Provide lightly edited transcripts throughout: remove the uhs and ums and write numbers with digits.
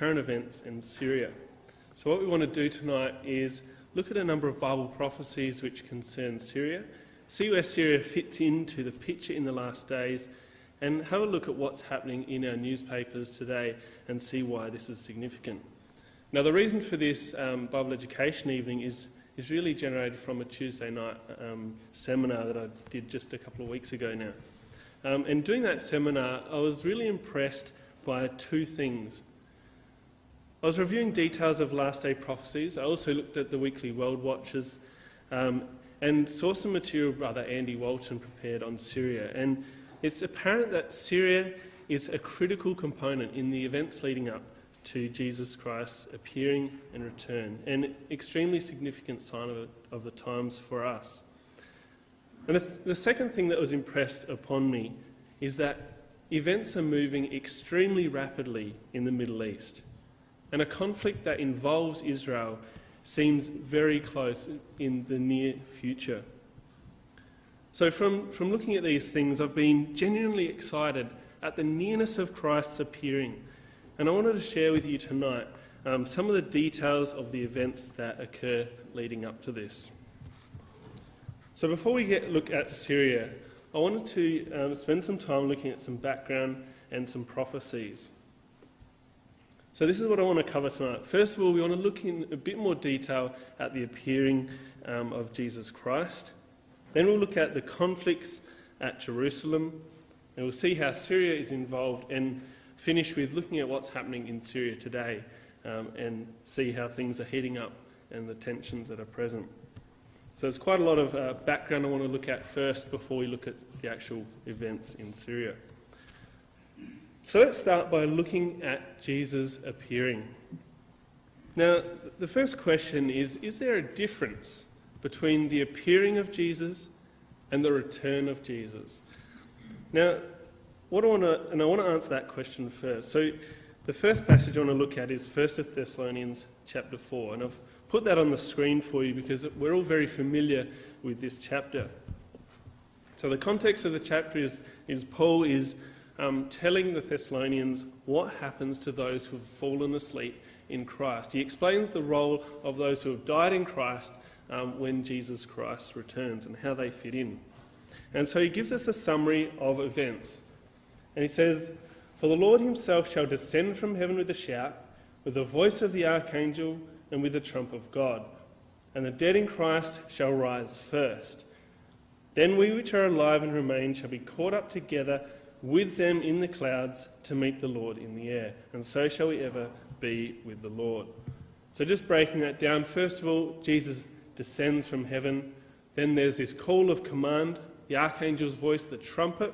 current events in Syria. So what we want to do tonight is look at a number of Bible prophecies which concern Syria, see where Syria fits into the picture in the last days, and have a look at what's happening in our newspapers today and see why this is significant. Now, the reason for this Bible education evening is really generated from a Tuesday night seminar that I did just a couple of weeks ago now. And doing that seminar, I was really impressed by two things. I was reviewing details of last day prophecies. I also looked at the weekly World Watches and saw some material Brother Andy Walton prepared on Syria. And it's apparent that Syria is a critical component in the events leading up to Jesus Christ's appearing and return, and an extremely significant sign of the times for us. And the second thing that was impressed upon me is that events are moving extremely rapidly in the Middle East, and a conflict that involves Israel seems very close in the near future. So from looking at these things, I've been genuinely excited at the nearness of Christ's appearing. And I wanted to share with you tonight some of the details of the events that occur leading up to this. So before we look at Syria, I wanted to spend some time looking at some background and some prophecies. So this is what I want to cover tonight. First of all, we want to look in a bit more detail at the appearing of Jesus Christ. Then we'll look at the conflicts at Jerusalem, and we'll see how Syria is involved, and finish with looking at what's happening in Syria today and see how things are heating up and the tensions that are present. So there's quite a lot of background I want to look at first before we look at the actual events in Syria. So let's start by looking at Jesus appearing. Now, the first question is there a difference between the appearing of Jesus and the return of Jesus? Now, I want to answer that question first. So the first passage I want to look at is 1 Thessalonians chapter 4, and I've put that on the screen for you because we're all very familiar with this chapter. So the context of the chapter is Paul is telling the Thessalonians what happens to those who have fallen asleep in Christ. He explains the role of those who have died in Christ when Jesus Christ returns and how they fit in. And so he gives us a summary of events. And he says, "For the Lord himself shall descend from heaven with a shout, with the voice of the archangel, and with the trump of God. And the dead in Christ shall rise first. Then we which are alive and remain shall be caught up together with them in the clouds to meet the Lord in the air. And so shall we ever be with the Lord." So just breaking that down, first of all, Jesus descends from heaven. Then there's this call of command, the archangel's voice, the trumpet.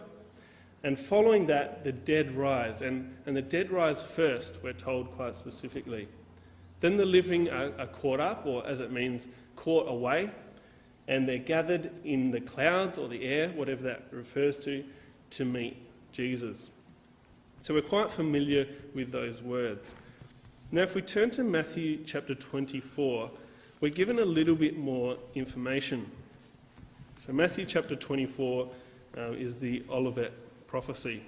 And following that, the dead rise. And the dead rise first, we're told quite specifically. Then the living are caught up, or as it means, caught away. And they're gathered in the clouds or the air, whatever that refers to meet Jesus. So we're quite familiar with those words. Now, if we turn to Matthew chapter 24, we're given a little bit more information. So Matthew chapter 24 is the Olivet prophecy.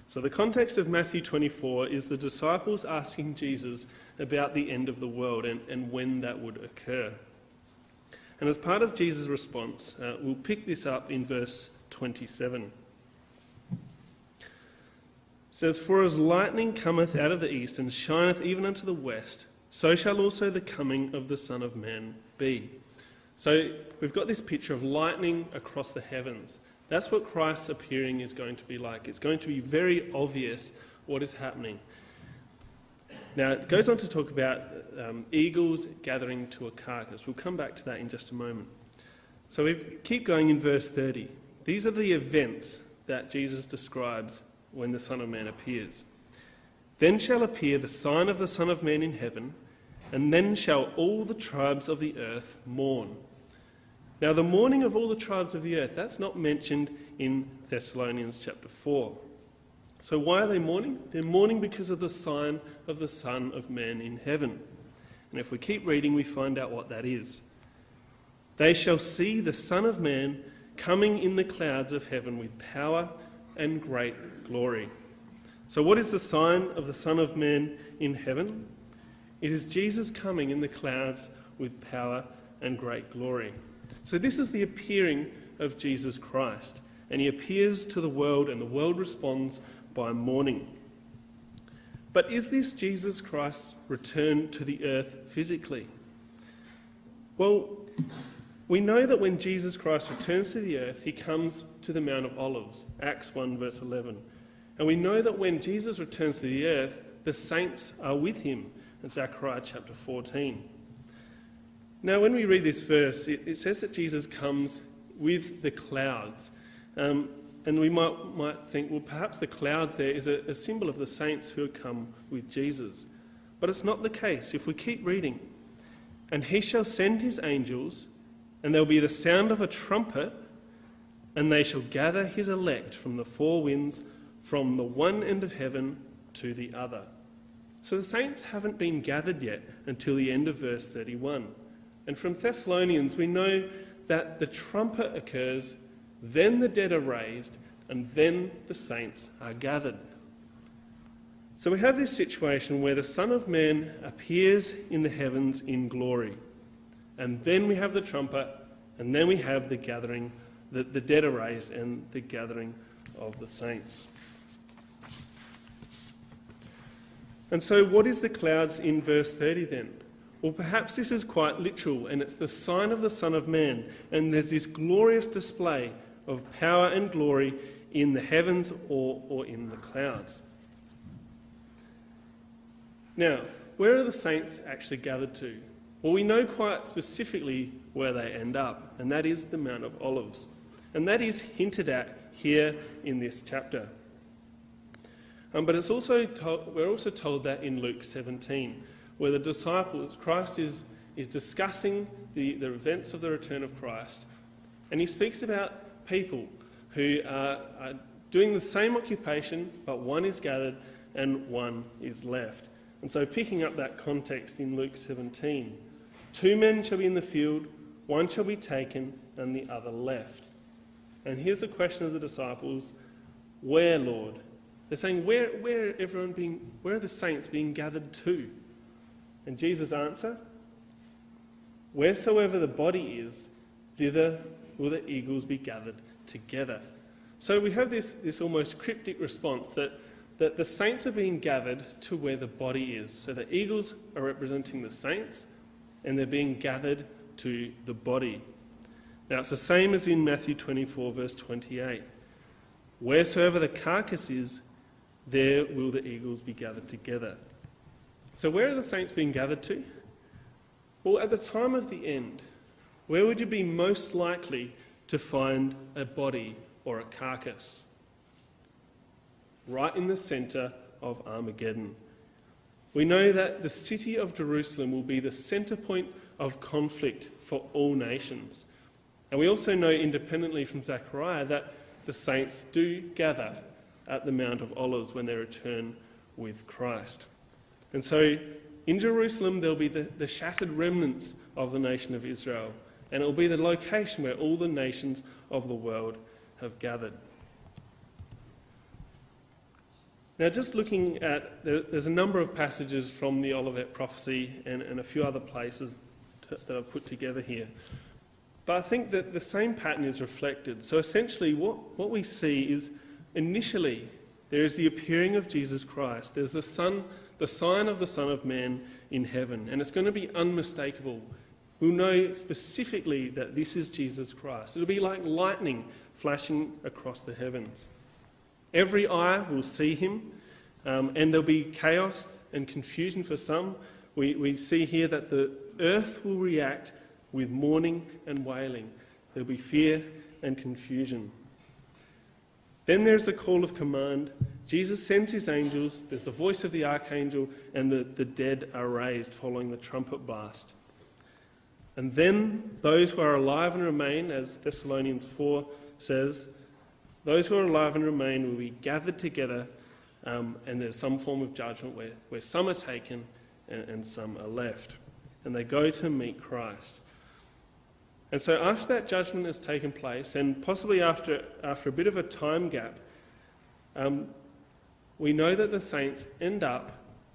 So the context of Matthew 24 is the disciples asking Jesus about the end of the world and when that would occur. And as part of Jesus' response, we'll pick this up in verse 27. It says, "For as lightning cometh out of the east and shineth even unto the west, so shall also the coming of the Son of Man be." So we've got this picture of lightning across the heavens. That's what Christ's appearing is going to be like. It's going to be very obvious what is happening. Now, it goes on to talk about eagles gathering to a carcass. We'll come back to that in just a moment. So we keep going in verse 30. These are the events that Jesus describes when the Son of Man appears. "Then shall appear the sign of the Son of Man in heaven, and then shall all the tribes of the earth mourn." Now, the mourning of all the tribes of the earth, that's not mentioned in Thessalonians chapter 4. So why are they mourning? They're mourning because of the sign of the Son of Man in heaven. And if we keep reading, we find out what that is. "They shall see the Son of Man coming in the clouds of heaven with power and great glory. So what is the sign of the Son of Man in heaven? It is Jesus coming in the clouds with power and great glory. So this is the appearing of Jesus Christ, and he appears to the world, and the world responds by mourning. But is this Jesus Christ's return to the earth physically? Well, we know that when Jesus Christ returns to the earth, he comes to the Mount of Olives, Acts 1 verse 11. And we know that when Jesus returns to the earth, the saints are with him, in Zechariah chapter 14. Now, when we read this verse, it says that Jesus comes with the clouds. And we might think, well, perhaps the clouds there is a symbol of the saints who have come with Jesus. But it's not the case. If we keep reading, and he shall send his angels, and there will be the sound of a trumpet, and they shall gather his elect from the four winds, from the one end of heaven to the other. So the saints haven't been gathered yet until the end of verse 31. And from Thessalonians, we know that the trumpet occurs, then the dead are raised, and then the saints are gathered. So we have this situation where the Son of Man appears in the heavens in glory. And then we have the trumpet, and then we have the gathering, the dead are raised, and the gathering of the saints. And so what is the clouds in verse 30 then? Well, perhaps this is quite literal, and it's the sign of the Son of Man, and there's this glorious display of power and glory in the heavens or in the clouds. Now, where are the saints actually gathered to? Well, we know quite specifically where they end up, and that is the Mount of Olives. And that is hinted at here in this chapter. But it's also we're also told that in Luke 17, where the disciples, Christ is discussing the events of the return of Christ, and he speaks about people who are doing the same occupation, but one is gathered and one is left. And so picking up that context in Luke 17, 2 men shall be in the field, one shall be taken and the other left. And here's the question of the disciples, where, Lord? They're saying, where are the saints being gathered to? And Jesus' answer, wheresoever the body is, thither will the eagles be gathered together. So we have this almost cryptic response that the saints are being gathered to where the body is. So the eagles are representing the saints, and they're being gathered to the body. Now it's the same as in Matthew 24 verse 28. Wheresoever the carcass is, there will the eagles be gathered together. So where are the saints being gathered to? Well, at the time of the end, where would you be most likely to find a body or a carcass? Right in the centre of Armageddon. We know that the city of Jerusalem will be the centre point of conflict for all nations. And we also know independently from Zechariah that the saints do gather at the Mount of Olives when they return with Christ. And so in Jerusalem there'll be the shattered remnants of the nation of Israel, and it will be the location where all the nations of the world have gathered. Now, just looking at, there's a number of passages from the Olivet prophecy and a few other places that I've put together here. But I think that the same pattern is reflected. So essentially what we see is initially there is the appearing of Jesus Christ. There's the sign of the Son of Man in heaven, and it's going to be unmistakable. We'll know specifically that this is Jesus Christ. It'll be like lightning flashing across the heavens. Every eye will see him, and there'll be chaos and confusion for some. We see here that the earth will react with mourning and wailing. There'll be fear and confusion. Then there's the call of command. Jesus sends his angels, there's the voice of the archangel, and the dead are raised following the trumpet blast. And then those who are alive and remain, as Thessalonians 4 says, those who are alive and remain will be gathered together, and there's some form of judgment where some are taken and some are left. And they go to meet Christ. And so after that judgment has taken place, and possibly after a bit of a time gap, we know that the saints end up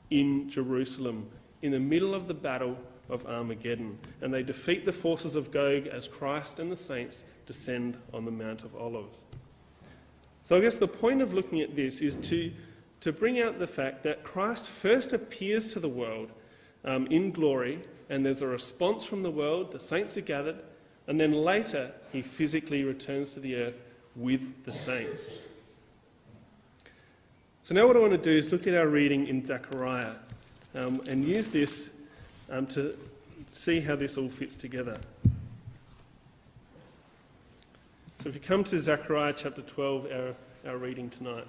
in Jerusalem, in the middle of the battle of Armageddon, and they defeat the forces of Gog as Christ and the saints descend on the Mount of Olives. So I guess the point of looking at this is to bring out the fact that Christ first appears to the world in glory, and there's a response from the world, the saints are gathered, and then later he physically returns to the earth with the saints. So now what I want to do is look at our reading in Zechariah and use this to see how this all fits together. So if you come to Zechariah chapter 12, our reading tonight.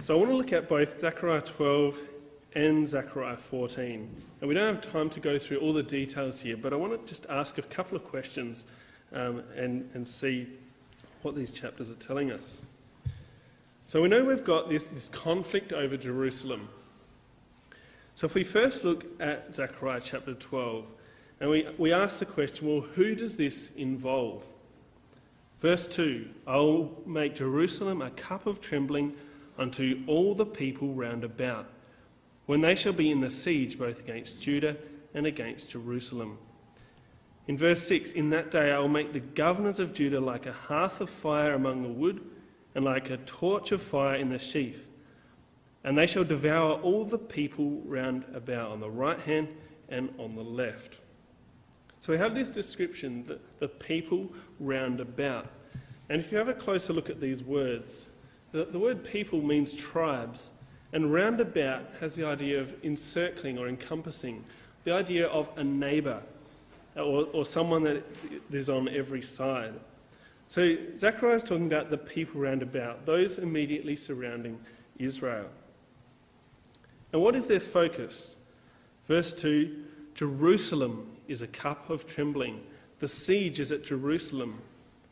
So I want to look at both Zechariah 12 and Zechariah 14. And we don't have time to go through all the details here, but I want to just ask a couple of questions and see what these chapters are telling us. So we know we've got this conflict over Jerusalem. So if we first look at Zechariah chapter 12, and we ask the question, well, who does this involve? Verse 2, I'll make Jerusalem a cup of trembling unto all the people round about, when they shall be in the siege both against Judah and against Jerusalem. In verse 6, in that day I will make the governors of Judah like a hearth of fire among the wood, and like a torch of fire in the sheaf. And they shall devour all the people round about, on the right hand and on the left. So we have this description, the people round about. And if you have a closer look at these words, the word people means tribes, and roundabout has the idea of encircling or encompassing, the idea of a neighbour or someone that is on every side. So Zechariah is talking about the people roundabout, those immediately surrounding Israel. And what is their focus? Verse 2, Jerusalem is a cup of trembling. The siege is at Jerusalem.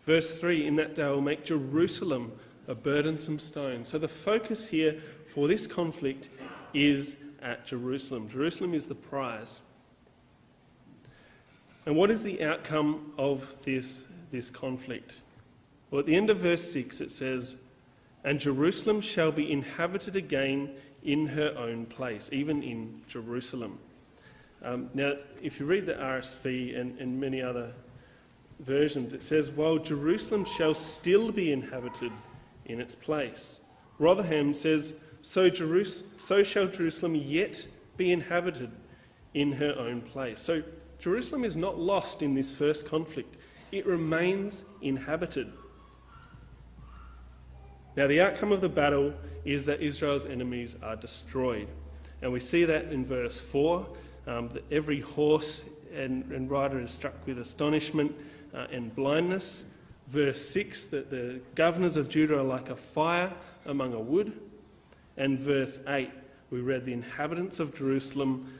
Verse 3, in that day I will make Jerusalem a burdensome stone. So the focus here for this conflict is at Jerusalem. Jerusalem is the prize. And what is the outcome of this conflict? Well, at the end of verse 6 it says, and Jerusalem shall be inhabited again in her own place, even in Jerusalem. Now, if you read the RSV and many other versions, it says, while Jerusalem shall still be inhabited in its place. Rotherham says, so shall Jerusalem yet be inhabited in her own place. So Jerusalem is not lost in this first conflict. It remains inhabited. Now, the outcome of the battle is that Israel's enemies are destroyed. And we see that in verse 4, that every horse and rider is struck with astonishment and blindness. Verse 6, that the governors of Judah are like a fire among a wood. And verse 8, we read the inhabitants of Jerusalem,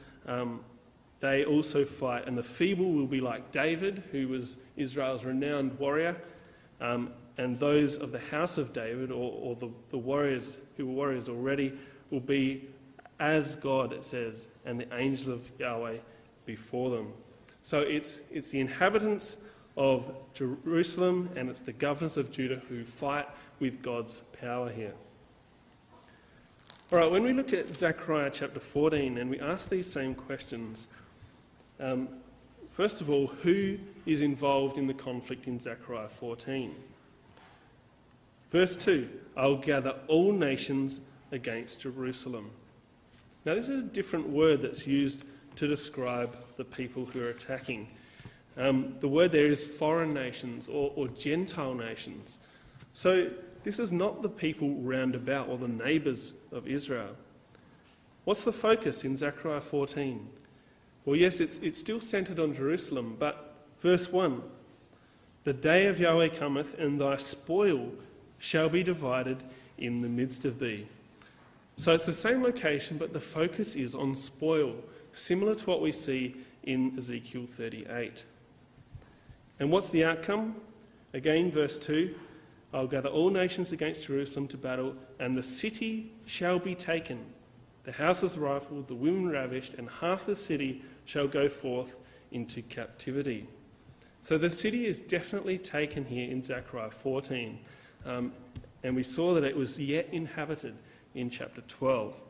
they also fight. And the feeble will be like David, who was Israel's renowned warrior. And those of the house of David, or the warriors who were warriors already, will be as God, it says, and the angel of Yahweh before them. So it's the inhabitants of Jerusalem and it's the governors of Judah who fight with God's power here. All right, when we look at Zechariah chapter 14 and we ask these same questions, first of all, who is involved in the conflict in Zechariah 14? Verse 2, I'll gather all nations against Jerusalem. Now this is a different word that's used to describe the people who are attacking. The word there is foreign nations or Gentile nations. So this is not the people round about or the neighbours of Israel. What's the focus in Zechariah 14? Well, yes, it's still centred on Jerusalem, but verse 1, the day of Yahweh cometh, and thy spoil shall be divided in the midst of thee. So it's the same location, but the focus is on spoil, similar to what we see in Ezekiel 38. And what's the outcome? Again, verse 2, I'll gather all nations against Jerusalem to battle, and the city shall be taken, the houses rifled, the women ravished, and half the city shall go forth into captivity. So the city is definitely taken here in Zechariah 14. And we saw that it was yet inhabited in chapter 12.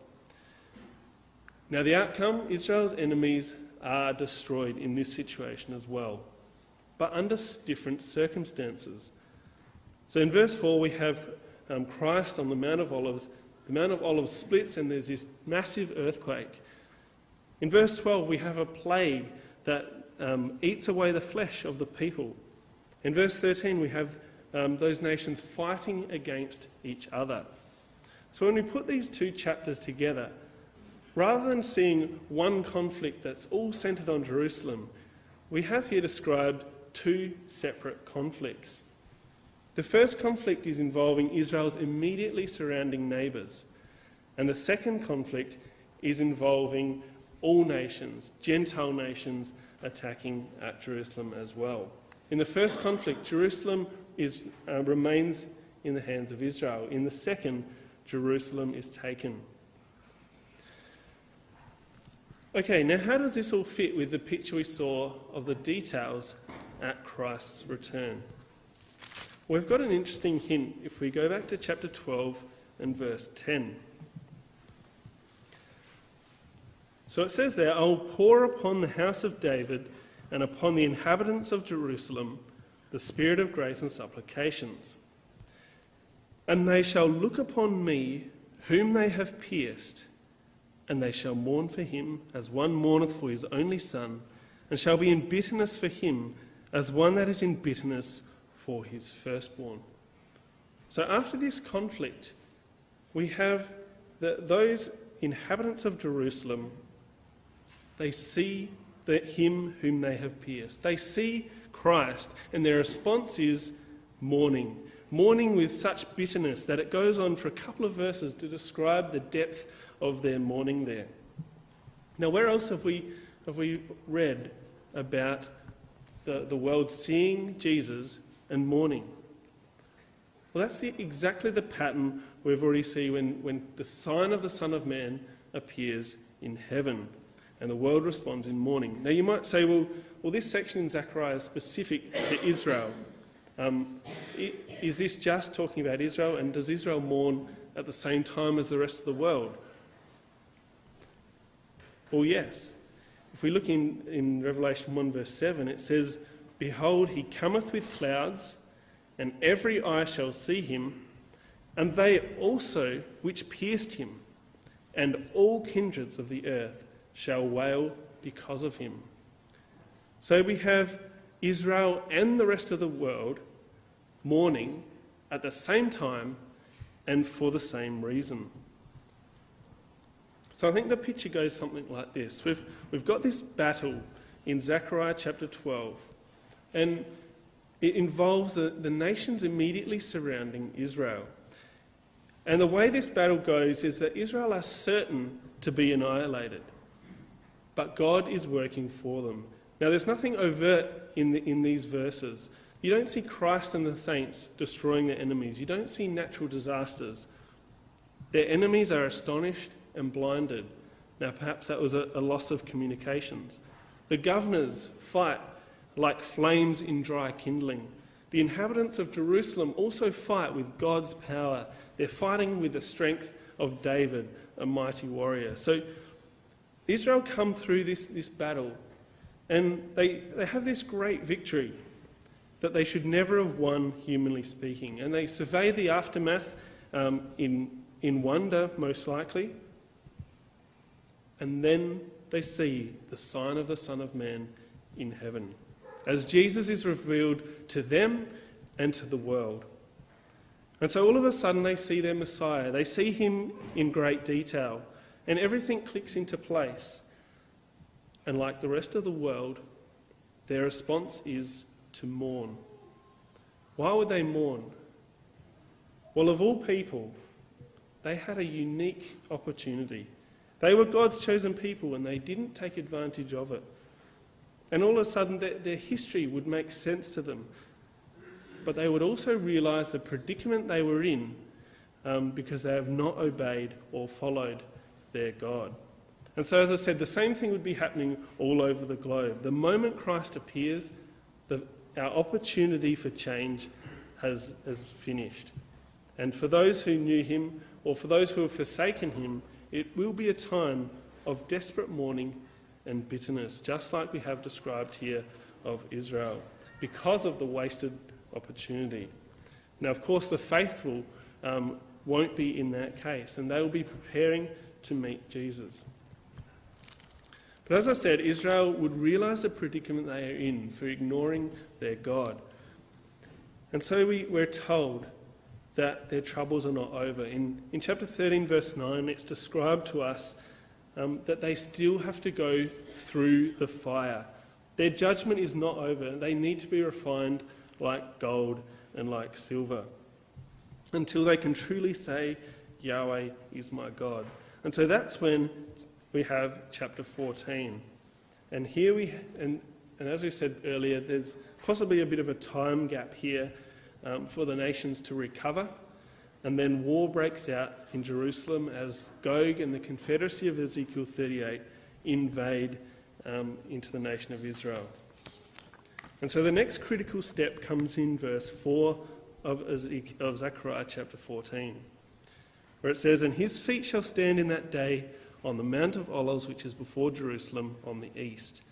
Now the outcome, Israel's enemies are destroyed in this situation as well, but under different circumstances. So in verse 4 we have Christ on the Mount of Olives. The Mount of Olives splits and there's this massive earthquake. In verse 12 we have a plague that eats away the flesh of the people. In verse 13 we have those nations fighting against each other. So when we put these two chapters together, rather than seeing one conflict that's all centred on Jerusalem, we have here described two separate conflicts. The first conflict is involving Israel's immediately surrounding neighbours, and the second conflict is involving all nations, Gentile nations, attacking at Jerusalem as well. In the first conflict, Jerusalem remains in the hands of Israel. In the second, Jerusalem is taken. Okay, now how does this all fit with the picture we saw of the details at Christ's return? We've got an interesting hint if we go back to chapter 12 and verse 10. So it says there, "I will pour upon the house of David and upon the inhabitants of Jerusalem the spirit of grace and supplications. And they shall look upon me whom they have pierced, and they shall mourn for him as one mourneth for his only son, and shall be in bitterness for him as one that is in bitterness for his firstborn." So after this conflict, we have those inhabitants of Jerusalem, they see him whom they have pierced. They see Christ, and their response is mourning. Mourning with such bitterness that it goes on for a couple of verses to describe the depth of their mourning there. Now, where else have we read about the world seeing Jesus and mourning? Well, that's exactly the pattern we've already seen when the sign of the Son of Man appears in heaven, and the world responds in mourning. Now, you might say, well, this section in Zechariah is specific to Israel. Is this just talking about Israel, and does Israel mourn at the same time as the rest of the world? Well, yes. If we look in Revelation 1 verse 7, it says, "Behold, he cometh with clouds, and every eye shall see him, and they also which pierced him, and all kindreds of the earth shall wail because of him." So we have Israel and the rest of the world mourning at the same time and for the same reason. So I think the picture goes something like this. We've got this battle in Zechariah chapter 12, and it involves the nations immediately surrounding Israel. And the way this battle goes is that Israel are certain to be annihilated, but God is working for them. Now, there's nothing overt in these verses. You don't see Christ and the saints destroying their enemies. You don't see natural disasters. Their enemies are astonished and blinded. Now, perhaps that was a loss of communications. The governors fight like flames in dry kindling. The inhabitants of Jerusalem also fight with God's power. They're fighting with the strength of David, a mighty warrior. So Israel come through this battle, and they have this great victory that they should never have won, humanly speaking. And they survey the aftermath in wonder, most likely. And then they see the sign of the Son of Man in heaven, as Jesus is revealed to them and to the world. And so all of a sudden they see their Messiah. They see him in great detail, and everything clicks into place. And like the rest of the world, their response is to mourn. Why would they mourn? Well, of all people, they had a unique opportunity. They were God's chosen people, and they didn't take advantage of it. And all of a sudden, their history would make sense to them. But they would also realise the predicament they were in because they have not obeyed or followed their God. And so, as I said, the same thing would be happening all over the globe. The moment Christ appears, our opportunity for change has finished. And for those who knew him, or for those who have forsaken him, it will be a time of desperate mourning and bitterness, just like we have described here of Israel, because of the wasted opportunity. Now, of course, the faithful won't be in that case, and they will be preparing to meet Jesus. But as I said, Israel would realise the predicament they are in for ignoring their God. And so we're told that their troubles are not over. In chapter 13, verse 9, it's described to us that they still have to go through the fire. Their judgment is not over. They need to be refined like gold and like silver until they can truly say, Yahweh is my God. And so that's when we have chapter 14. And here and as we said earlier, there's possibly a bit of a time gap here for the nations to recover. And then war breaks out in Jerusalem as Gog and the confederacy of Ezekiel 38 invade into the nation of Israel. And so the next critical step comes in verse 4 of Zechariah chapter 14, where it says, "And his feet shall stand in that day on the Mount of Olives, which is before Jerusalem on the east.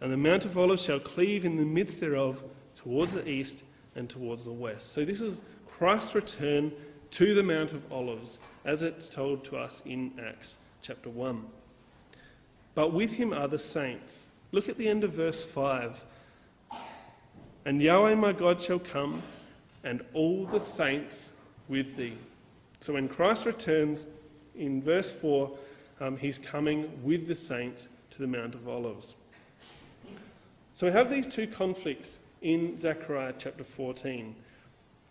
And the Mount of Olives shall cleave in the midst thereof towards the east and towards the west." So this is Christ's return to the Mount of Olives, as it's told to us in Acts chapter 1. "But with him are the saints." Look at the end of verse 5. "And Yahweh my God shall come, and all the saints with thee." So when Christ returns in verse 4, he's coming with the saints to the Mount of Olives. So we have these two conflicts in Zechariah chapter 14.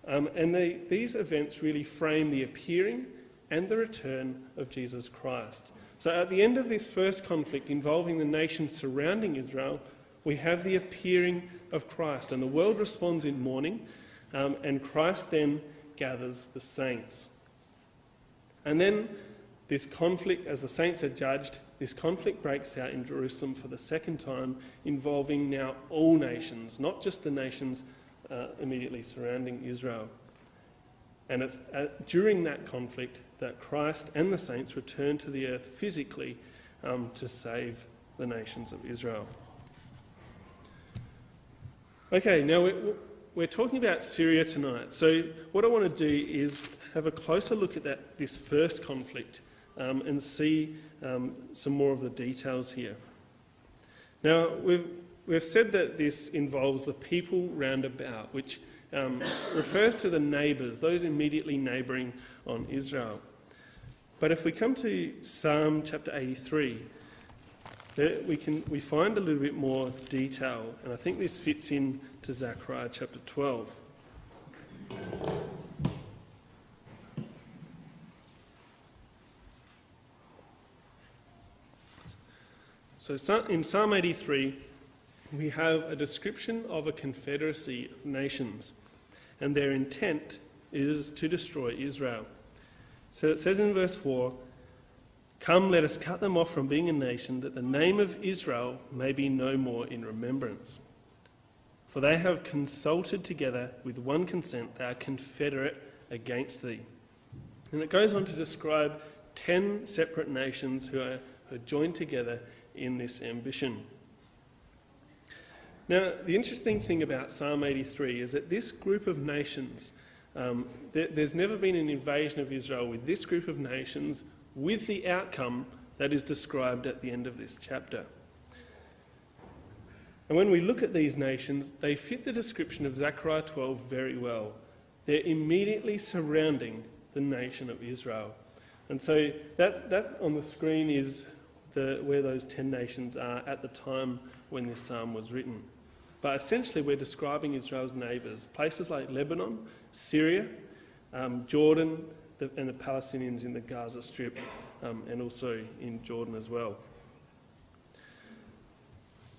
And these events really frame the appearing and the return of Jesus Christ. So at the end of this first conflict involving the nations surrounding Israel, we have the appearing of Christ, and the world responds in mourning, and Christ then gathers the saints. And then this conflict, as the saints are judged, this conflict breaks out in Jerusalem for the second time, involving now all nations, not just the nations immediately surrounding Israel. And it's during that conflict that Christ and the saints return to the earth physically to save the nations of Israel. Okay, now we're talking about Syria tonight. So what I want to do is have a closer look at this first conflict and see some more of the details here. Now, we've said that this involves the people round about, which refers to the neighbours, those immediately neighbouring on Israel. But if we come to Psalm chapter 83, we find a little bit more detail, and I think this fits in to Zechariah chapter 12. So in Psalm 83, we have a description of a confederacy of nations, and their intent is to destroy Israel. So it says in verse 4, "Come, let us cut them off from being a nation, that the name of Israel may be no more in remembrance. For they have consulted together with one consent, they are confederate against thee." And it goes on to describe 10 separate nations who are joined together in this ambition. Now, the interesting thing about Psalm 83 is that this group of nations, there's never been an invasion of Israel with this group of nations with the outcome that is described at the end of this chapter. And when we look at these nations, they fit the description of Zechariah 12 very well. They're immediately surrounding the nation of Israel. And so that's on the screen is where those 10 nations are at the time when this psalm was written. But essentially we're describing Israel's neighbours, places like Lebanon, Syria, Jordan, and the Palestinians in the Gaza Strip, and also in Jordan as well.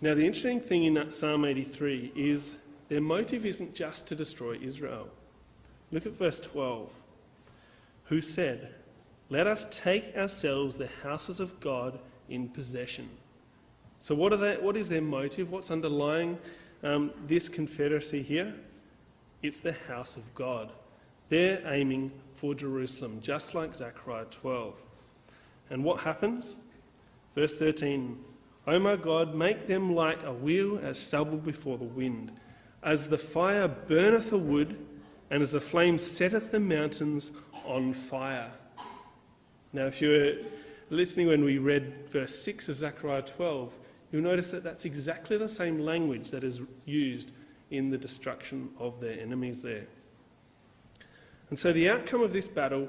Now the interesting thing in that Psalm 83 is their motive isn't just to destroy Israel. Look at verse 12. "Who said, let us take ourselves the houses of God in possession. So what is their motive? What's underlying this confederacy here? It's the house of God. They're aiming for Jerusalem, just like Zechariah 12. And what happens? Verse 13, O my God, make them like a wheel as stubble before the wind, as the fire burneth the wood, and as the flame setteth the mountains on fire. Now, if you were listening when we read verse 6 of Zechariah 12, you'll notice that that's exactly the same language that is used in the destruction of their enemies there. And so the outcome of this battle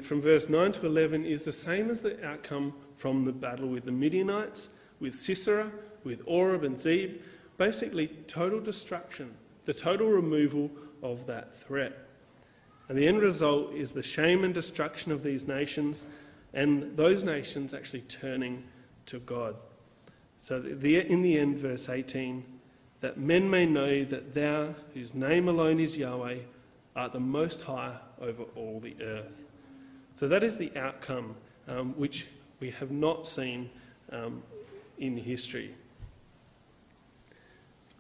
from verse 9 to 11 is the same as the outcome from the battle with the Midianites, with Sisera, with Oreb and Zeb. Basically, total destruction, the total removal of that threat. And the end result is the shame and destruction of these nations, and those nations actually turning to God. So in the end, verse 18, that men may know that thou, whose name alone is Yahweh, art the most high over all the earth. So that is the outcome which we have not seen in history.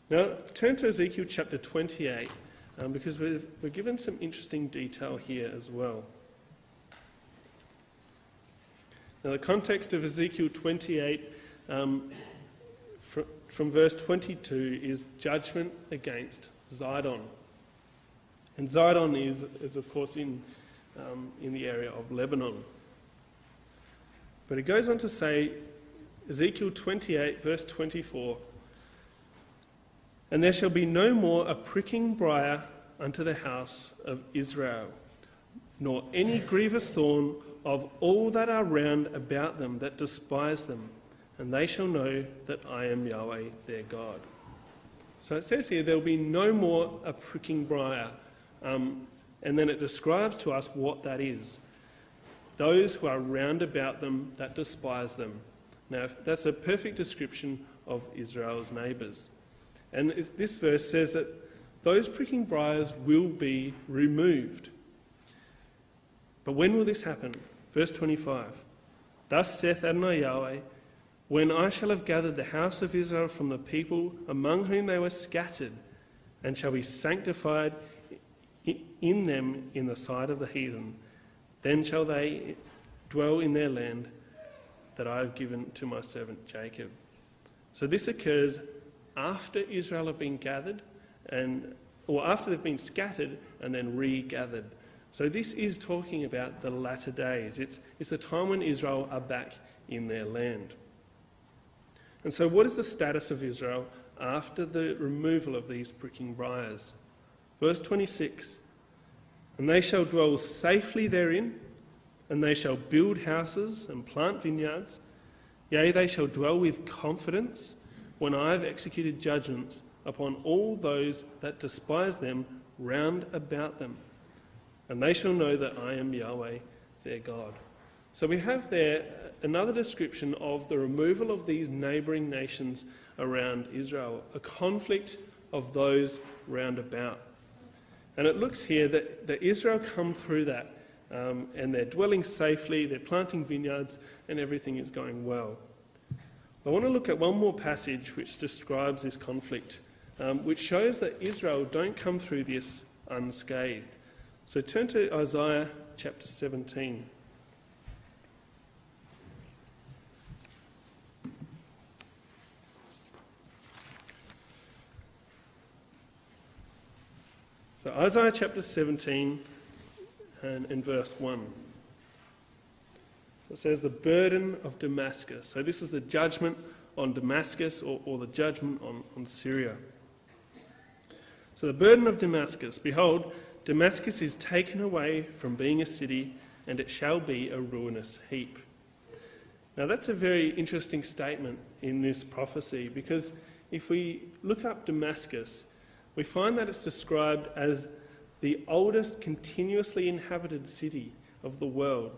Now, turn to Ezekiel chapter 28, because we're given some interesting detail here as well. Now, the context of Ezekiel 28 from verse 22 is judgment against Zidon. And Zidon is of course, in the area of Lebanon. But it goes on to say, Ezekiel 28, verse 24, and there shall be no more a pricking briar unto the house of Israel, nor any grievous thorn of all that are round about them that despise them, and they shall know that I am Yahweh their God. So it says here, there will be no more a pricking briar. And then it describes to us what that is. Those who are round about them that despise them. Now, that's a perfect description of Israel's neighbours. And this verse says that those pricking briars will be removed. But when will this happen? Verse 25. Thus saith Adonai Yahweh, when I shall have gathered the house of Israel from the people among whom they were scattered, and shall be sanctified in them in the sight of the heathen, then shall they dwell in their land that I have given to my servant Jacob. So this occurs after Israel have been gathered, or after they've been scattered and then regathered. So this is talking about the latter days. It's the time when Israel are back in their land. And so what is the status of Israel after the removal of these pricking briars? Verse 26, and they shall dwell safely therein, and they shall build houses and plant vineyards. Yea, they shall dwell with confidence when I have executed judgments upon all those that despise them round about them. And they shall know that I am Yahweh their God. So we have there another description of the removal of these neighbouring nations around Israel, a conflict of those round about. And it looks here that Israel come through that, and they're dwelling safely, they're planting vineyards, and everything is going well. I want to look at one more passage which describes this conflict, which shows that Israel don't come through this unscathed. So turn to Isaiah chapter 17. So Isaiah chapter 17 and verse 1. So it says, the burden of Damascus. So this is the judgment on Damascus, or the judgment on Syria. So the burden of Damascus. Behold, Damascus is taken away from being a city, and it shall be a ruinous heap. Now that's a very interesting statement in this prophecy, because if we look up Damascus, we find that it's described as the oldest continuously inhabited city of the world.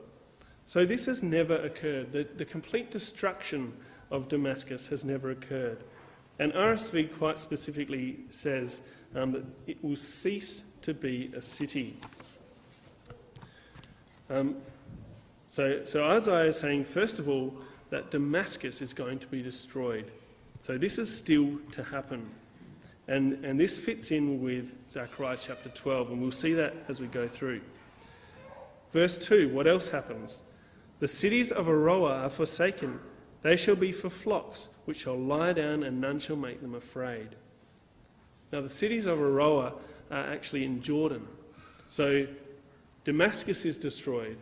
So this has never occurred. The complete destruction of Damascus has never occurred. And RSV quite specifically says that it will cease to be a city. So Isaiah is saying, first of all, that Damascus is going to be destroyed. So this is still to happen. And this fits in with Zechariah chapter 12, and we'll see that as we go through. Verse 2, what else happens? The cities of Aroah are forsaken. They shall be for flocks, which shall lie down, and none shall make them afraid. Now, the cities of Aroah are actually in Jordan. So Damascus is destroyed,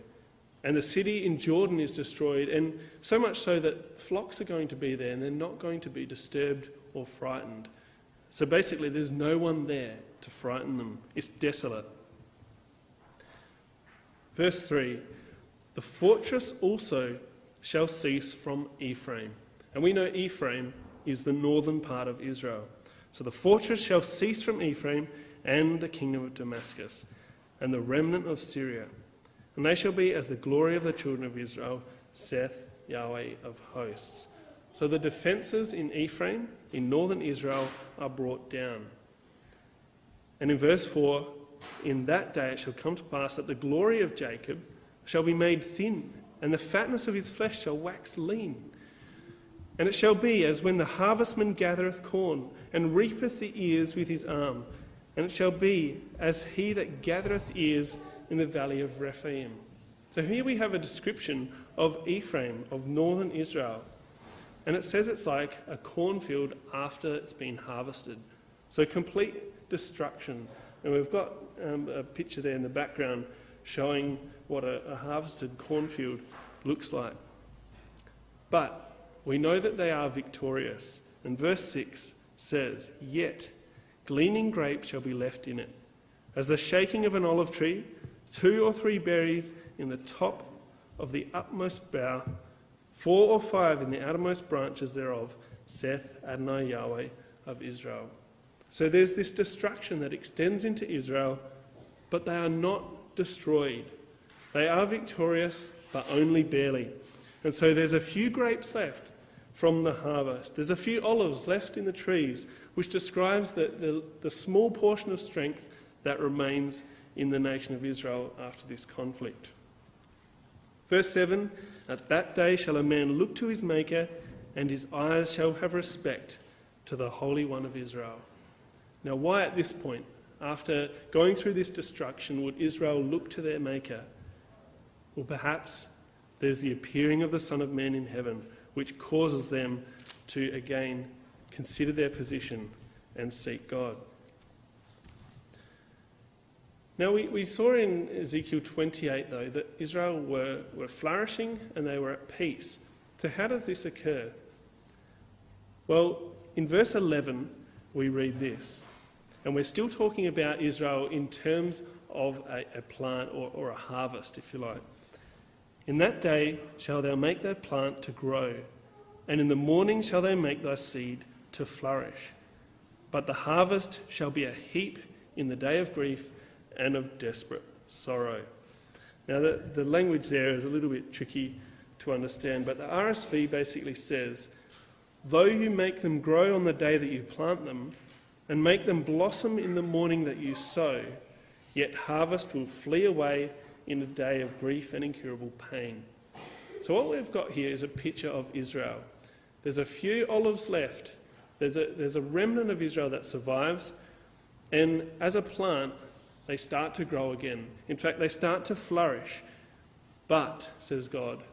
and the city in Jordan is destroyed, and so much so that flocks are going to be there, and they're not going to be disturbed or frightened. So basically, there's no one there to frighten them. It's desolate. Verse 3, the fortress also shall cease from Ephraim. And we know Ephraim is the northern part of Israel. So the fortress shall cease from Ephraim and the kingdom of Damascus and the remnant of Syria. And they shall be as the glory of the children of Israel, saith Yahweh of hosts. So the defences in Ephraim, in northern Israel, are brought down. And in verse 4, in that day it shall come to pass that the glory of Jacob shall be made thin, and the fatness of his flesh shall wax lean. And it shall be as when the harvestman gathereth corn, and reapeth the ears with his arm. And it shall be as he that gathereth ears in the valley of Rephaim. So here we have a description of Ephraim, of northern Israel. And it says it's like a cornfield after it's been harvested. So complete destruction. And we've got a picture there in the background showing what a harvested cornfield looks like. But we know that they are victorious. And verse 6 says, yet gleaning grapes shall be left in it, as the shaking of an olive tree, 2 or 3 berries in the top of the utmost bough, 4 or 5 in the outermost branches thereof, saith Adonai Yahweh of Israel. So there's this destruction that extends into Israel, but they are not destroyed. They are victorious, but only barely. And so there's a few grapes left from the harvest. There's a few olives left in the trees, which describes the small portion of strength that remains in the nation of Israel after this conflict. Verse 7, at that day shall a man look to his Maker, and his eyes shall have respect to the Holy One of Israel. Now, why at this point, after going through this destruction, would Israel look to their Maker? Well, perhaps there's the appearing of the Son of Man in heaven, which causes them to again consider their position and seek God. Now, we saw in Ezekiel 28, though, that Israel were flourishing and they were at peace. So how does this occur? Well, in verse 11, we read this. And we're still talking about Israel in terms of a plant or a harvest, if you like. In that day shall thou make thy plant to grow, and in the morning shall they make thy seed to flourish. But the harvest shall be a heap in the day of grief and of desperate sorrow. Now, the language there is a little bit tricky to understand, but the RSV basically says, though you make them grow on the day that you plant them, and make them blossom in the morning that you sow, yet harvest will flee away in a day of grief and incurable pain. So what we've got here is a picture of Israel. There's a few olives left. There's a remnant of Israel that survives, and as a plant, they start to grow again. In fact, they start to flourish. But, says God,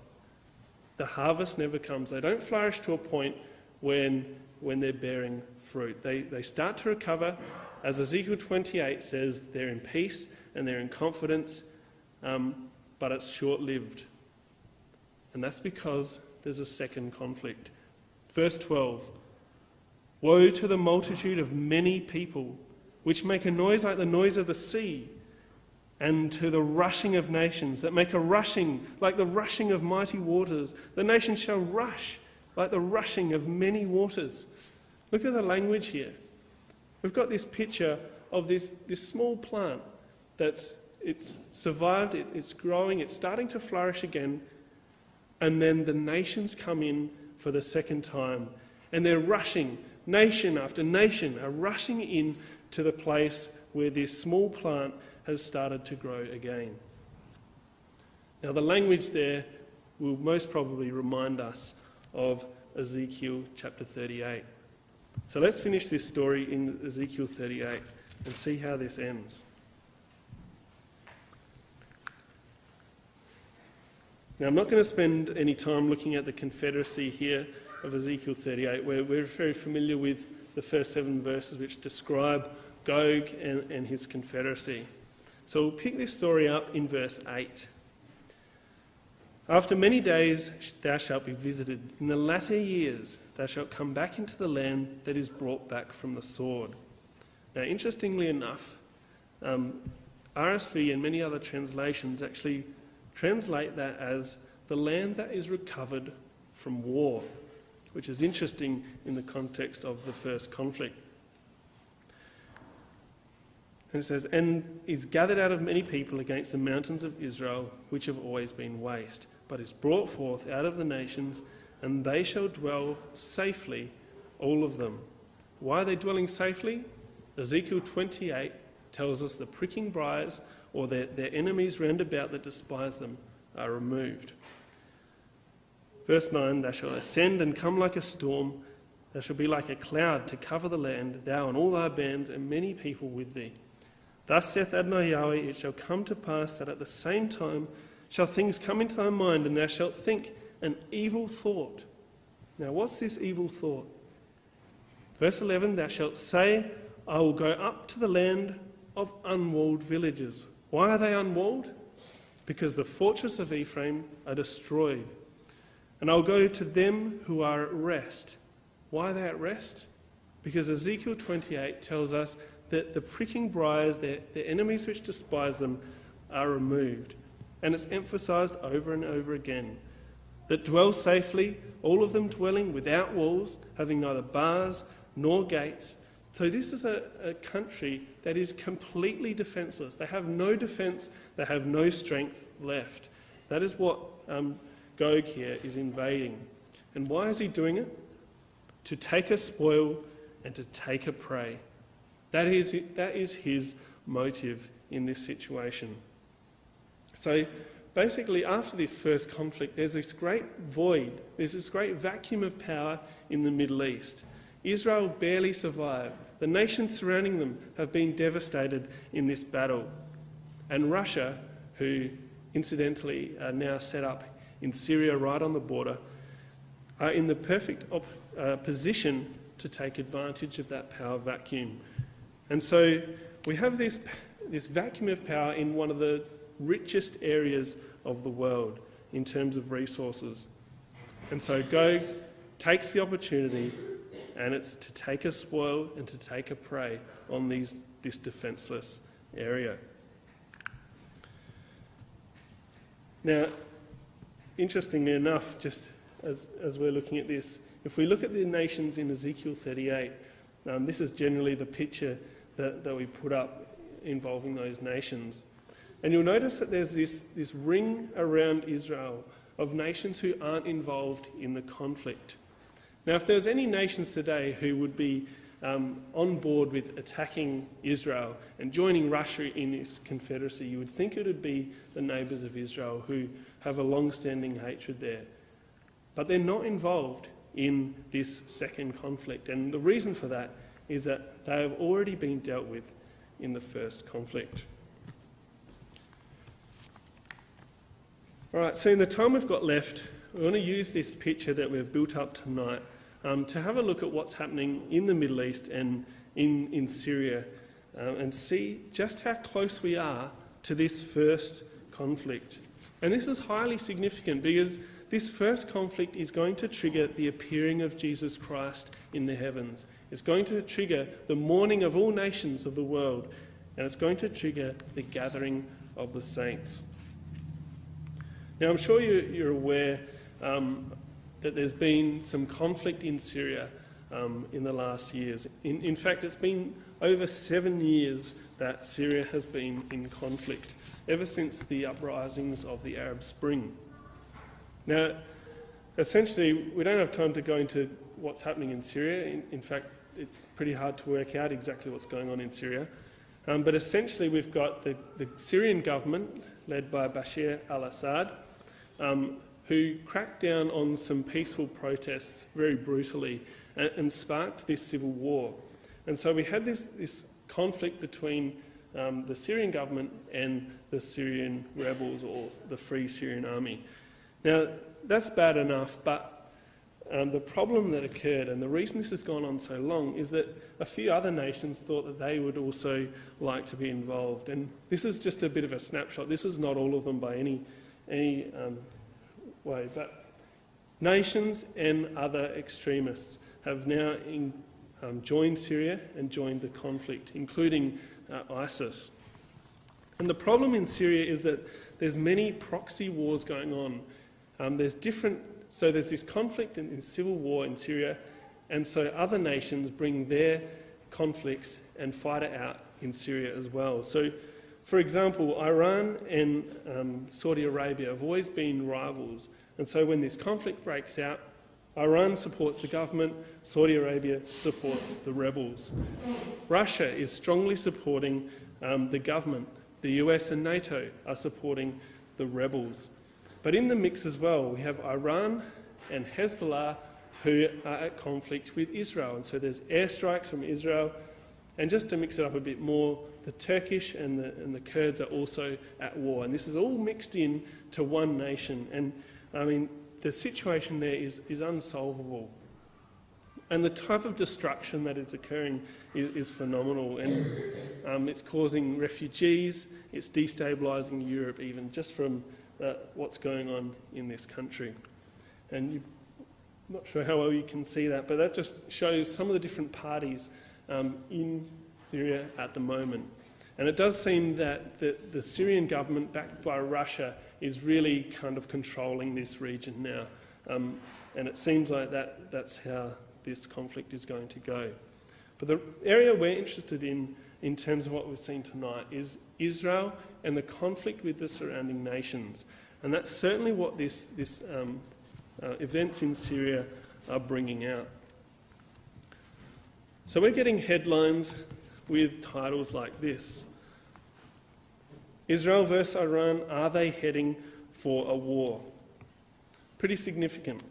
the harvest never comes. They don't flourish to a point when they're bearing fruit. They start to recover. As Ezekiel 28 says, they're in peace and they're in confidence, but it's short-lived. And that's because there's a second conflict. Verse 12, woe to the multitude of many people, which make a noise like the noise of the sea, and to the rushing of nations, that make a rushing like the rushing of mighty waters. The nations shall rush like the rushing of many waters. Look at the language here. We've got this picture of this small plant it's survived, it's growing, it's starting to flourish again, and then the nations come in for the second time, and they're rushing, nation after nation are rushing in to the place where this small plant has started to grow again. Now the language there will most probably remind us of Ezekiel chapter 38. So let's finish this story in Ezekiel 38 and see how this ends. Now I'm not going to spend any time looking at the confederacy here of Ezekiel 38, where we're very familiar with the first 7 verses which describe Gog and his confederacy. So we'll pick this story up in verse 8. After many days thou shalt be visited. In the latter years thou shalt come back into the land that is brought back from the sword. Now, interestingly enough, RSV and many other translations actually translate that as the land that is recovered from war, which is interesting in the context of the first conflict. And it says, and is gathered out of many people against the mountains of Israel, which have always been waste, but is brought forth out of the nations, and they shall dwell safely, all of them. Why are they dwelling safely? Ezekiel 28 tells us the pricking briars, or their enemies round about that despise them, are removed. Verse 9, thou shalt ascend and come like a storm, thou shalt be like a cloud to cover the land, thou and all thy bands, and many people with thee. Thus saith Adonai Yahweh, it shall come to pass that at the same time shall things come into thy mind, and thou shalt think an evil thought. Now, what's this evil thought? Verse 11, thou shalt say, I will go up to the land of unwalled villages. Why are they unwalled? Because the fortress of Ephraim are destroyed. And I'll go to them who are at rest. Why are they at rest? Because Ezekiel 28 tells us that the pricking briars, their enemies which despise them, are removed. And it's emphasised over and over again that dwell safely, all of them dwelling without walls, having neither bars nor gates. So this is a country that is completely defenceless. They have no defence, they have no strength left. That is what Gog here is invading. And why is he doing it? To take a spoil and to take a prey. That is his motive in this situation. So basically, after this first conflict, there's this great void, there's this great vacuum of power in the Middle East. Israel barely survived. The nations surrounding them have been devastated in this battle. And Russia, who incidentally are now set up in Syria right on the border, are in the perfect position to take advantage of that power vacuum. And so we have this vacuum of power in one of the richest areas of the world in terms of resources. And so Gog takes the opportunity, and it's to take a spoil and to take a prey on this defenceless area. Now, interestingly enough, just as we're looking at this, if we look at the nations in Ezekiel 38, this is generally the picture that we put up involving those nations. And you'll notice that there's this ring around Israel of nations who aren't involved in the conflict. Now, if there's any nations today who would be on board with attacking Israel and joining Russia in this confederacy, you would think it would be the neighbours of Israel who have a long-standing hatred there. But they're not involved in this second conflict. And the reason for that is that they have already been dealt with in the first conflict. All right, so in the time we've got left, we want to use this picture that we've built up tonight to have a look at what's happening in the Middle East and in Syria and see just how close we are to this first conflict. And this is highly significant because this first conflict is going to trigger the appearing of Jesus Christ in the heavens. It's going to trigger the mourning of all nations of the world, and it's going to trigger the gathering of the saints. Now, I'm sure you're aware that there's been some conflict in Syria in the last years. In fact, it's been over 7 years that Syria has been in conflict, ever since the uprisings of the Arab Spring. Now, essentially, we don't have time to go into what's happening in Syria. In fact, it's pretty hard to work out exactly what's going on in Syria. But essentially, we've got the Syrian government led by Bashar al-Assad, who cracked down on some peaceful protests very brutally and sparked this civil war. And so we had this conflict between the Syrian government and the Syrian rebels, or the Free Syrian Army. Now, that's bad enough, but the problem that occurred, and the reason this has gone on so long, is that a few other nations thought that they would also like to be involved. And this is just a bit of a snapshot. This is not all of them by any way, but nations and other extremists have now joined Syria and joined the conflict, including ISIS. And the problem in Syria is that there's many proxy wars going on. So there's this conflict in civil war in Syria, and so other nations bring their conflicts and fight it out in Syria as well. So, for example, Iran and Saudi Arabia have always been rivals, and so when this conflict breaks out, Iran supports the government, Saudi Arabia supports the rebels. Russia is strongly supporting the government. The US and NATO are supporting the rebels. But in the mix as well, we have Iran and Hezbollah who are at conflict with Israel. And so there's airstrikes from Israel. And just to mix it up a bit more, the Turkish and the Kurds are also at war. And this is all mixed in to one nation. And I mean, the situation there is unsolvable. And the type of destruction that is occurring is phenomenal. And it's causing refugees, it's destabilising Europe even, just from what's going on in this country. And I'm not sure how well you can see that, but that just shows some of the different parties in Syria at the moment. And it does seem that the Syrian government, backed by Russia, is really kind of controlling this region now. And it seems like that's how this conflict is going to go. But the area we're interested in terms of what we've seen tonight, is Israel and the conflict with the surrounding nations. And that's certainly what this events in Syria are bringing out. So we're getting headlines with titles like this: Israel versus Iran, are they heading for a war? Pretty significant.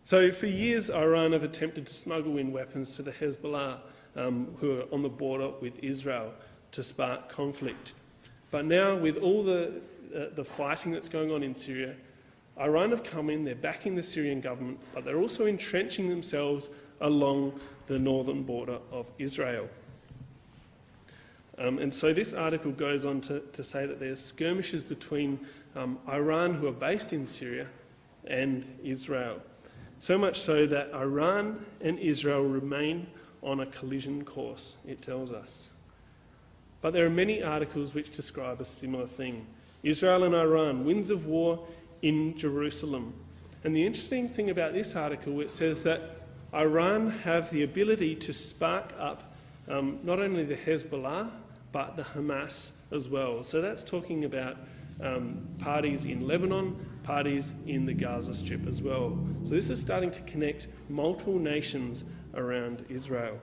So for years, Iran have attempted to smuggle in weapons to the Hezbollah, who are on the border with Israel, to spark conflict. But now, with all the fighting that's going on in Syria, Iran have come in, they're backing the Syrian government, but they're also entrenching themselves along the northern border of Israel. And so this article goes on to say that there's skirmishes between Iran, who are based in Syria, and Israel. So much so that Iran and Israel remain on a collision course, it tells us. But there are many articles which describe a similar thing. Israel and Iran, winds of war in Jerusalem. And the interesting thing about this article, it says that Iran have the ability to spark up not only the Hezbollah, but the Hamas as well. So that's talking about parties in Lebanon, parties in the Gaza Strip as well. So this is starting to connect multiple nations around Israel.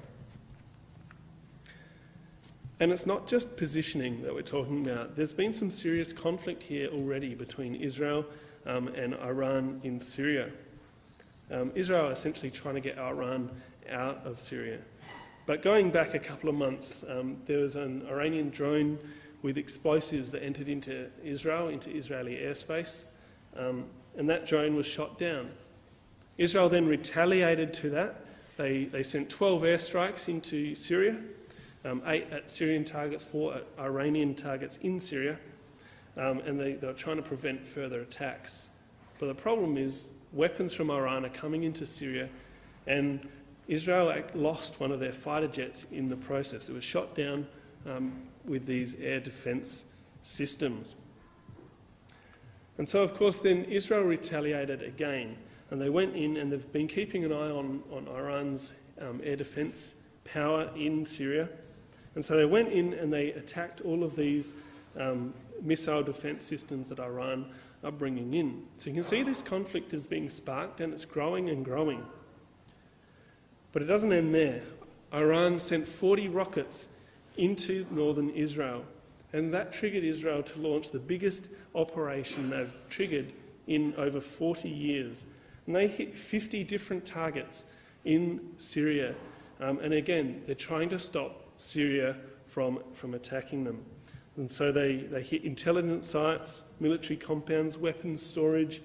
And it's not just positioning that we're talking about. There's been some serious conflict here already between Israel and Iran in Syria. Israel are essentially trying to get Iran out of Syria. But going back a couple of months, there was an Iranian drone with explosives that entered into Israel, into Israeli airspace, and that drone was shot down. Israel then retaliated to that. They sent 12 airstrikes into Syria, 8 at Syrian targets, 4 at Iranian targets in Syria, and they were trying to prevent further attacks. But the problem is weapons from Iran are coming into Syria, and Israel lost one of their fighter jets in the process. It was shot down with these air defence systems. And so, of course, then Israel retaliated again, and they went in, and they've been keeping an eye on Iran's air defence power in Syria. And so they went in and they attacked all of these missile defence systems that Iran are bringing in. So you can see this conflict is being sparked, and it's growing and growing. But it doesn't end there. Iran sent 40 rockets into northern Israel, And that triggered Israel to launch the biggest operation they've triggered in over 40 years. And they hit 50 different targets in Syria. And again, they're trying to stop Syria from attacking them. And so they hit intelligence sites, military compounds, weapons storage,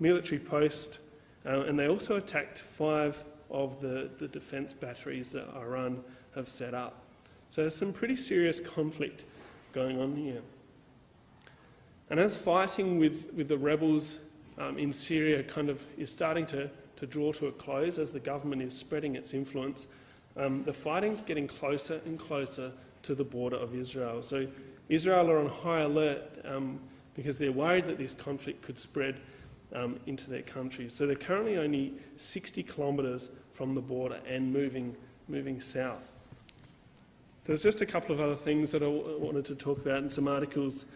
military posts, and they also attacked 5 of the defence batteries that Iran have set up. So there's some pretty serious conflict going on here. And as fighting with the rebels in Syria kind of is starting to draw to a close as the government is spreading its influence, the fighting's getting closer and closer to the border of Israel. So Israel are on high alert because they're worried that this conflict could spread into their country. So they're currently only 60 kilometres from the border and moving south. There's just a couple of other things that I wanted to talk about and some articles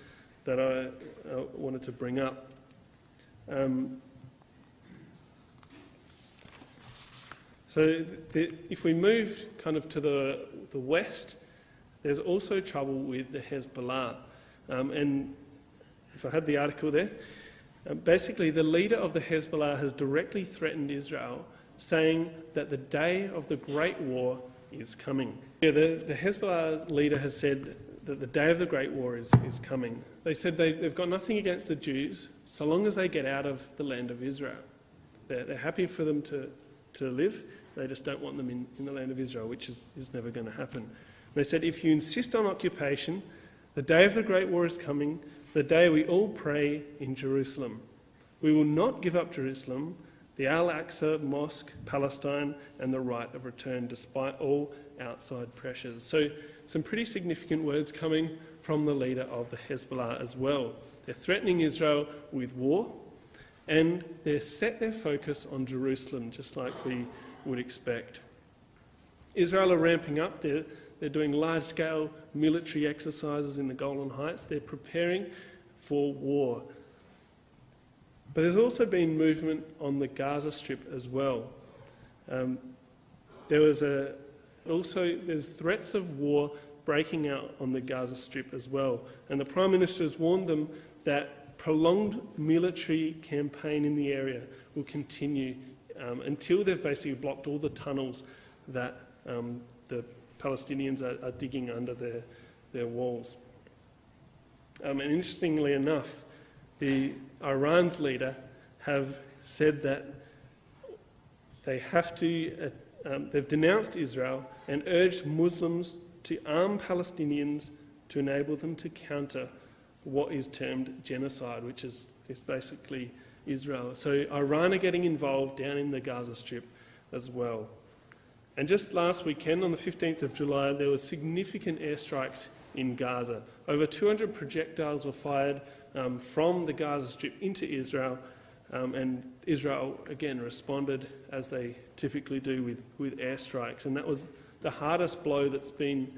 that I wanted to bring up. If we move kind of to the west, there's also trouble with the Hezbollah. And if I had the article there, basically the leader of the Hezbollah has directly threatened Israel, saying that the day of the Great War is coming. Yeah, the Hezbollah leader has said that the day of the Great War is coming. They said they've got nothing against the Jews so long as they get out of the land of Israel. They're happy for them to live, they just don't want them in the land of Israel, which is never going to happen. They said, if you insist on occupation, the day of the Great War is coming, the day we all pray in Jerusalem. We will not give up Jerusalem, the Al-Aqsa Mosque, Palestine, and the right of return, despite all outside pressures. So some pretty significant words coming from the leader of the Hezbollah as well. They're threatening Israel with war, and they're set their focus on Jerusalem, just like we would expect. Israel are ramping up. They're doing large-scale military exercises in the Golan Heights. They're preparing for war. But there's also been movement on the Gaza Strip as well. There's threats of war breaking out on the Gaza Strip as well. And the Prime Minister has warned them that prolonged military campaign in the area will continue until they've basically blocked all the tunnels that the Palestinians are digging under their walls. And interestingly enough, Iran's leader have said that they have to, they've denounced Israel and urged Muslims to arm Palestinians to enable them to counter what is termed genocide, which is basically Israel. So Iran are getting involved down in the Gaza Strip as well. And just last weekend, on the 15th of July, there were significant airstrikes in Gaza. Over 200 projectiles were fired from the Gaza Strip into Israel, and Israel again responded as they typically do with airstrikes. And that was the hardest blow that's been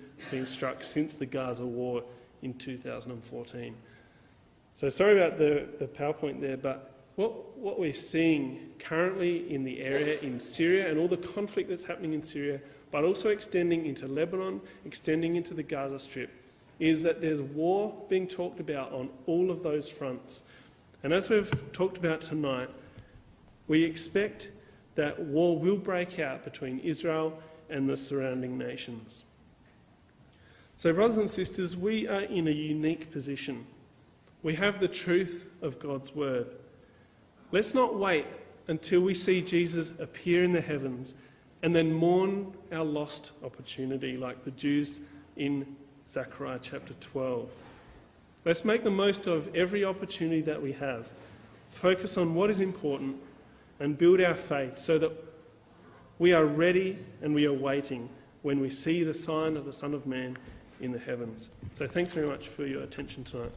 struck since the Gaza war in 2014. So sorry about the PowerPoint there, but what we're seeing currently in the area in Syria and all the conflict that's happening in Syria, but also extending into Lebanon, extending into the Gaza Strip, is that there's war being talked about on all of those fronts. And as we've talked about tonight, we expect that war will break out between Israel and the surrounding nations. So brothers and sisters, we are in a unique position. We have the truth of God's word. Let's not wait until we see Jesus appear in the heavens and then mourn our lost opportunity like the Jews in Zechariah chapter 12. Let's make the most of every opportunity that we have, focus on what is important and build our faith so that we are ready and we are waiting when we see the sign of the Son of Man in the heavens. So thanks very much for your attention tonight.